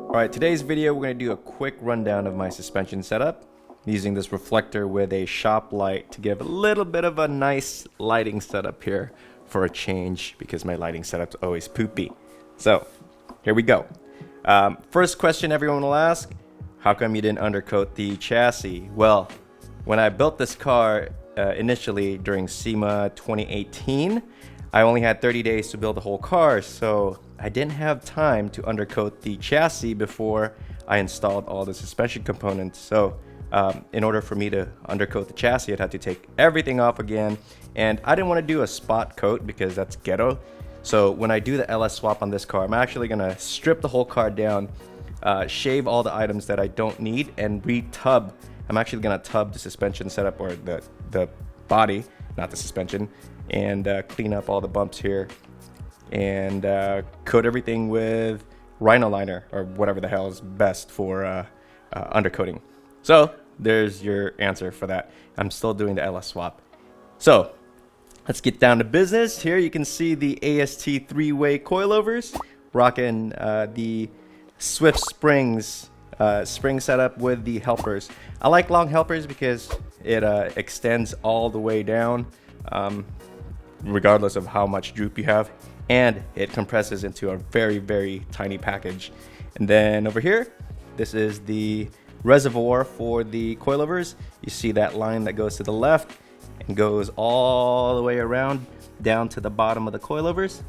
Alright, today's video we're going to do a quick rundown of my suspension setup using this reflector with a shop light to give a little bit of a nice lighting setup here for a change because my lighting setup's always poopy. So, here we go. First question everyone will ask, how come you didn't undercoat the chassis? Well, when I built this car initially during SEMA 2018, I only had 30 days to build the whole car, so I didn't have time to undercoat the chassis before I installed all the suspension components. So in order for me to undercoat the chassis, I'd have to take everything off again, and I didn't want to do a spot coat because that's ghetto. So when I do the LS swap on this car, I'm actually going to strip the whole car down, shave all the items that I don't need, and re-tub. I'm actually going to tub the suspension setup, or the body, not the suspension, and clean up all the bumps here and coat everything with Rhino liner or whatever the hell is best for undercoating. So there's your answer for that. I'm still doing the LS swap. So let's get down to business. Here you can see the AST three-way coilovers, rocking the Swift Springs spring setup with the helpers. I like long helpers because it extends all the way down regardless of how much droop you have, and it compresses into a very, very tiny package. And then over here, this is the reservoir for the coilovers. You see that line that goes to the left and goes all the way around down to the bottom of the coilovers.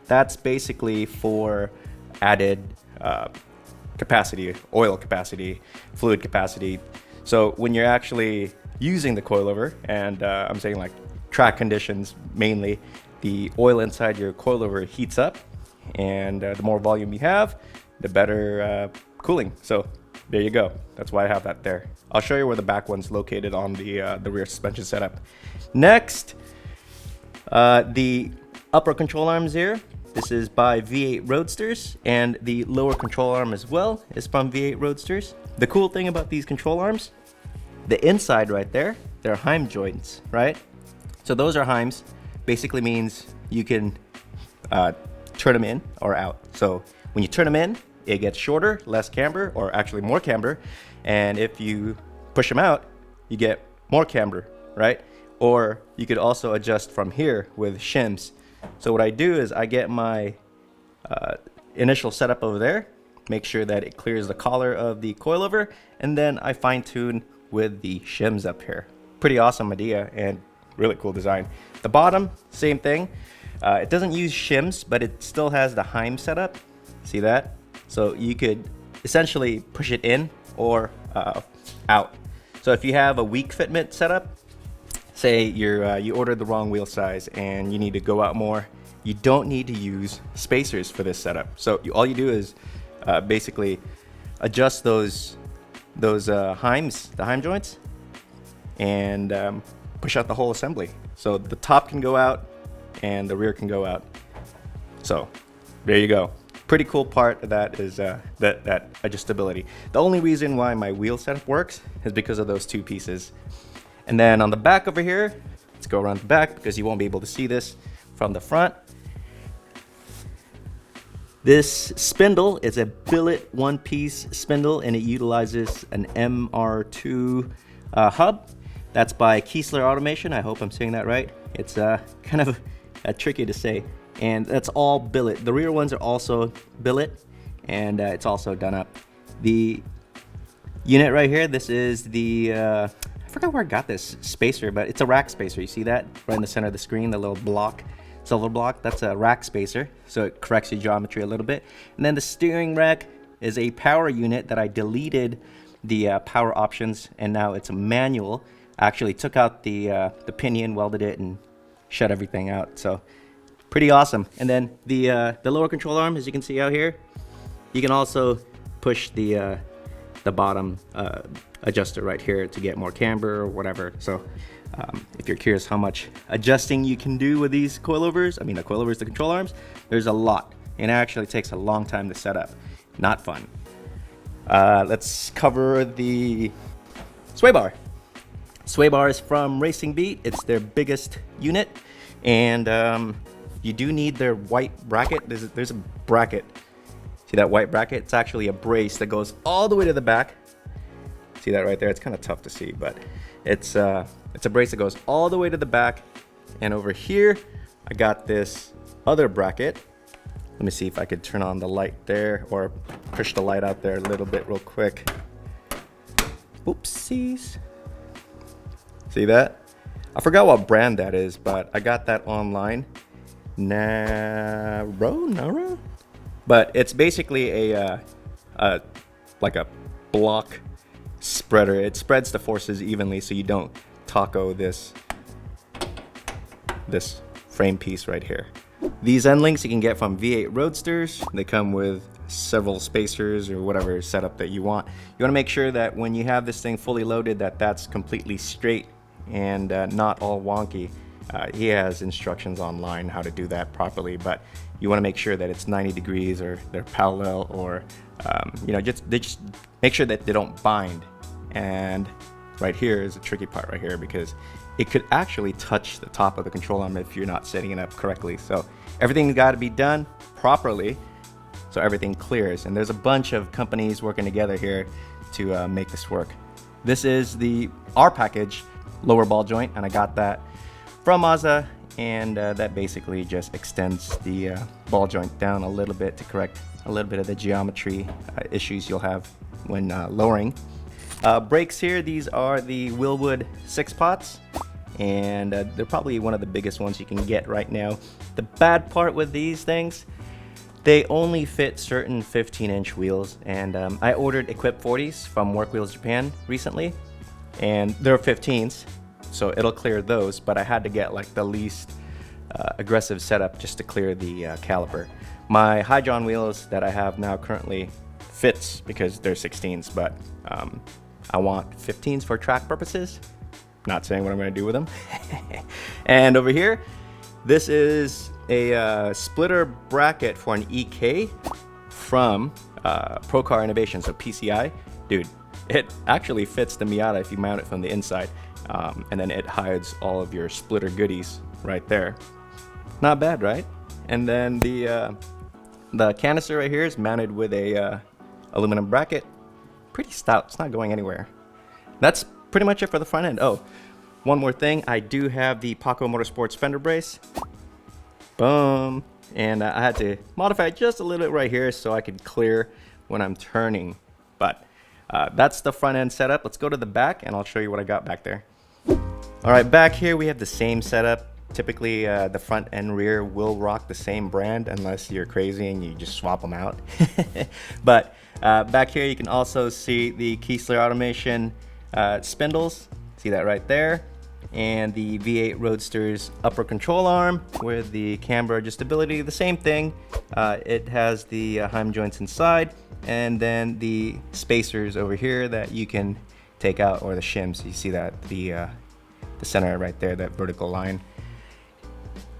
That's basically for added capacity, oil capacity, fluid capacity. So when you're actually using the coilover, and I'm saying like track conditions mainly, the oil inside your coilover heats up, and the more volume you have, the better cooling. So there you go. That's why I have that there. I'll show you where the back one's located on the rear suspension setup. Next, the upper control arms here. This is by V8 Roadsters, and the lower control arm as well is from V8 Roadsters. The cool thing about these control arms, the inside right there, they're Heim joints, right? So those are Heims. Basically means you can turn them in or out. So when you turn them in, it gets shorter, less camber, or actually more camber. And if you push them out, you get more camber, right? Or you could also adjust from here with shims. So what I do is I get my initial setup over there, make sure that it clears the collar of the coilover, and then I fine tune with the shims up here. Pretty awesome idea and really cool design. The bottom, same thing. It doesn't use shims, but it still has the Heim setup. See that? So you could essentially push it in or out. So if you have a weak fitment setup, say you ordered the wrong wheel size and you need to go out more, you don't need to use spacers for this setup. So all you do is basically adjust those Heims, the Heim joints, and push out the whole assembly. So the top can go out and the rear can go out. So there you go. Pretty cool part of that is that adjustability. The only reason why my wheel setup works is because of those two pieces. And then on the back over here, let's go around the back because you won't be able to see this from the front. This spindle is a billet one-piece spindle, and it utilizes an MR2 hub. That's by Kiesler Automation. I hope I'm saying that right. It's kind of tricky to say. And that's all billet. The rear ones are also billet, and it's also done up. The unit right here, this is the, I forgot where I got this spacer, but it's a rack spacer. You see that right in the center of the screen, the little block, silver block? That's a rack spacer, so it corrects your geometry a little bit. And then the steering rack is a power unit that I deleted the power options, and now it's a manual. I actually took out the pinion, welded it, and shut everything out. So pretty awesome. And then the lower control arm, as you can see out here, you can also push the bottom adjuster right here to get more camber or whatever. So if you're curious how much adjusting you can do with these coilovers, the control arms, there's a lot. And it actually takes a long time to set up. Not fun. Let's cover the sway bar. Sway bar is from Racing Beat. It's their biggest unit, and you do need their white bracket. There's a bracket See that white bracket? It's actually a brace that goes all the way to the back. See that right there? It's kind of tough to see, but it's a brace that goes all the way to the back. And over here, I got this other bracket. Let me see if I could turn on the light there or push the light out there a little bit real quick. Oopsies. See that? I forgot what brand that is, but I got that online. Naro? But it's basically like a block spreader. It spreads the forces evenly so you don't taco this frame piece right here. These end links you can get from V8 Roadsters. They come with several spacers or whatever setup that you want. You want to make sure that when you have this thing fully loaded that that's completely straight and not all wonky. He has instructions online how to do that properly, but you want to make sure that it's 90 degrees or they're parallel, or just make sure that they don't bind. And right here is a tricky part right here, because it could actually touch the top of the control arm if you're not setting it up correctly. So everything's got to be done properly so everything clears. And there's a bunch of companies working together here to make this work. This is the R package lower ball joint, and I got that from MAZDA, and that basically just extends the ball joint down a little bit to correct a little bit of the geometry issues you'll have when lowering. Brakes here, these are the Wilwood 6-pots, and they're probably one of the biggest ones you can get right now. The bad part with these things, they only fit certain 15-inch wheels, and I ordered Equip 40s from Work Wheels Japan recently, and they're 15s, so it'll clear those, but I had to get like the least aggressive setup just to clear the caliper. My Hydron wheels that I have now currently fits because they're 16s, but I want 15s for track purposes. Not saying what I'm going to do with them. And over here, this is a splitter bracket for an EK from Pro Car Innovation, so PCI. Dude, it actually fits the Miata if you mount it from the inside, and then it hides all of your splitter goodies right there. Not bad, right? And then the canister right here is mounted with a aluminum bracket. Pretty stout, it's not going anywhere. That's pretty much it for the front end. Oh, one more thing, I do have the Paco Motorsports fender brace. Boom. And I had to modify it just a little bit right here so I could clear when I'm turning. But that's the front end setup. Let's go to the back and I'll show you what I got back there. All right, back here we have the same setup. Typically the front and rear will rock the same brand unless you're crazy and you just swap them out. But back here you can also see the Keysler Automation spindles. See that right there. And the V8 Roadsters upper control arm with the camber adjustability, the same thing. It has the Heim joints inside, and then the spacers over here that you can take out, or the shims. You see that the center right there, that vertical line.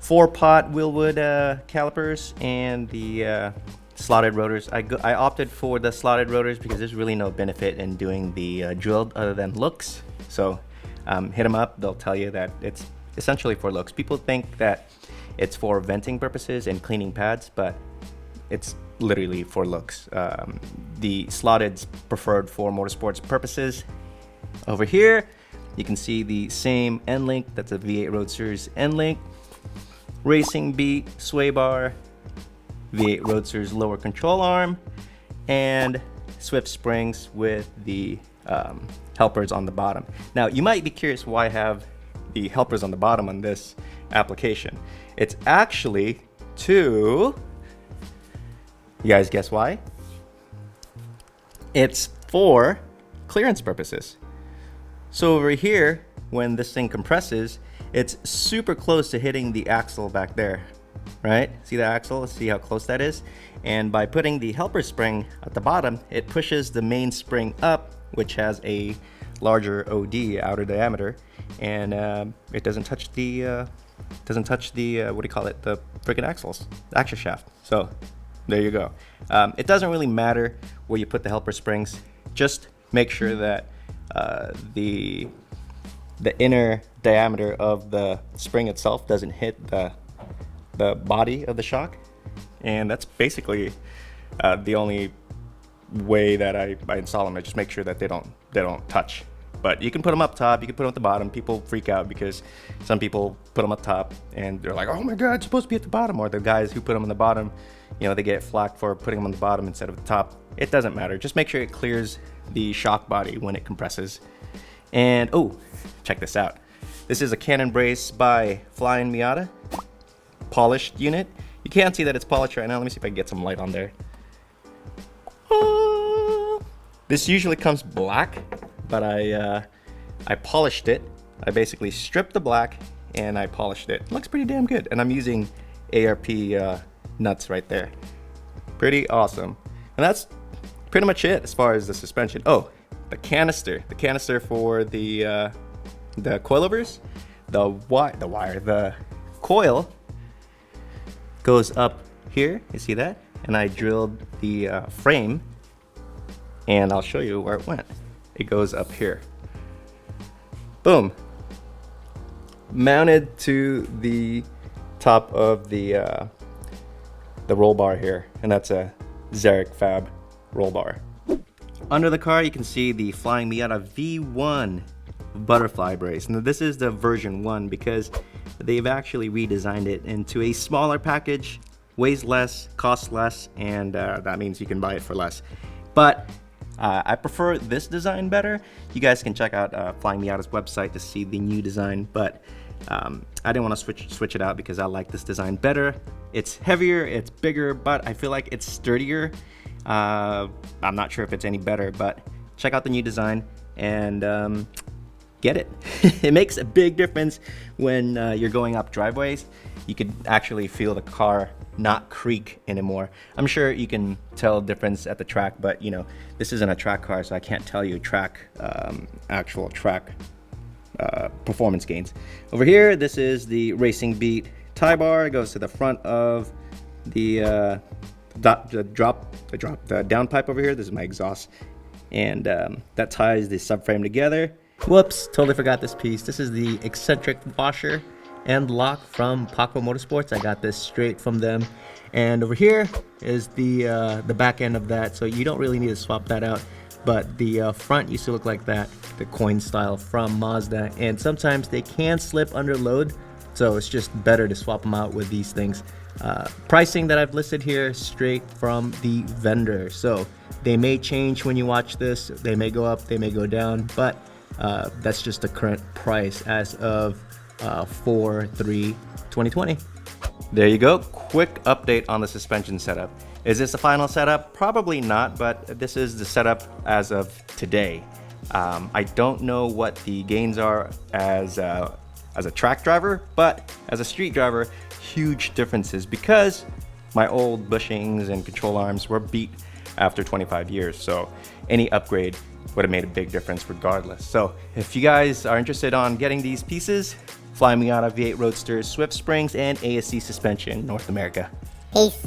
4-pot Wilwood calipers and the slotted rotors. I opted for the slotted rotors because there's really no benefit in doing the drilled other than looks. So hit them up, they'll tell you that it's essentially for looks. People think that it's for venting purposes and cleaning pads, but it's literally for looks. The slotted's preferred for motorsports purposes. Over here, you can see the same end link. That's a V8 Roadsters end link. Racing beat, sway bar, V8 Roadsters lower control arm, and Swift springs with the helpers on the bottom. Now, you might be curious why I have the helpers on the bottom on this application. It's actually to, you guys guess why? It's for clearance purposes. So over here, when this thing compresses, it's super close to hitting the axle back there, right? See the axle? See how close that is? And by putting the helper spring at the bottom, it pushes the main spring up, which has a larger OD, outer diameter, and it doesn't touch the what do you call it? The freaking axles, the axle shaft. So there you go. It doesn't really matter where you put the helper springs. Just make sure that the inner diameter of the spring itself doesn't hit the body of the shock, and that's basically The only way that I install them, I just make sure that they don't touch. But you can put them up top, you can put them at the bottom. People freak out because some people put them up top and they're like, oh my god, it's supposed to be at the bottom. Or the guys who put them on the bottom, you know, they get flack for putting them on the bottom instead of the top. It doesn't matter, just make sure it clears the shock body when it compresses. And oh, check this out. This is a cannon brace by Flying Miata, polished unit. You can't see that it's polished right now. Let me see if I can get some light on there. This usually comes black, but I polished it. I basically stripped the black and I polished it. It looks pretty damn good. And I'm using ARP nuts right there. Pretty awesome. And that's pretty much it as far as the suspension. Oh, the canister for the coilovers. The coil goes up here. You see that? And I drilled the frame, and I'll show you where it went. It goes up here. Boom. Mounted to the top of the roll bar here, and that's a Zarek Fab roll bar. Under the car, you can see the Flying Miata V1 butterfly brace. Now this is the version 1 because they've actually redesigned it into a smaller package, weighs less, costs less, and that means you can buy it for less. But I prefer this design better. You guys can check out Flying Miata's website to see the new design, but I didn't want to switch it out because I like this design better. It's heavier, it's bigger, but I feel like it's sturdier. I'm not sure if it's any better, but check out the new design and get it. It makes a big difference when you're going up driveways. You could actually feel the car not creak anymore. I'm sure you can tell difference at the track, but you know, this isn't a track car, so I can't tell you actual track performance gains. Over here, this is the Racing Beat tie bar. It goes to the front of the down pipe over here. This is my exhaust, and that ties the subframe together. Whoops, totally forgot this piece. This is the eccentric washer and lock from Paco Motorsports. I got this straight from them. And over here is the back end of that, so you don't really need to swap that out. But the front used to look like that, the coin style from Mazda, and sometimes they can slip under load, so it's just better to swap them out with these things. Pricing that I've listed here straight from the vendor, so they may change when you watch this. They may go up, they may go down, but that's just the current price as of 4/3/2020. There you go, quick update on the suspension setup. Is this the final setup? Probably not, but this is the setup as of today. I don't know what the gains are as a track driver, but as a street driver, huge differences because my old bushings and control arms were beat after 25 years. So any upgrade would have made a big difference regardless. So if you guys are interested on getting these pieces, Flying Miata V8 Roadster, Swift Springs, and ASC suspension, North America. Peace.